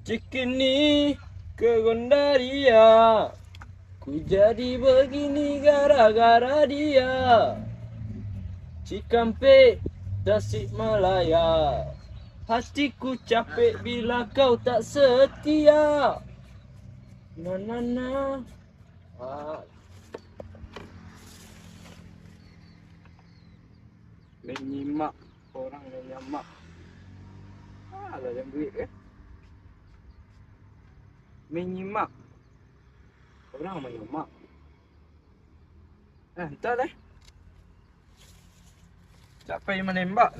Cikini ke Gondaria, ku jadi begini gara-gara dia. Cikampek, Tasikmalaya, hatiku capek bila kau tak setia. Na na na. Ah, menyimak orang menyamak. Ada yang duit ke? Menyimak orang menyimak. Entar deh. Siapa yang menembak?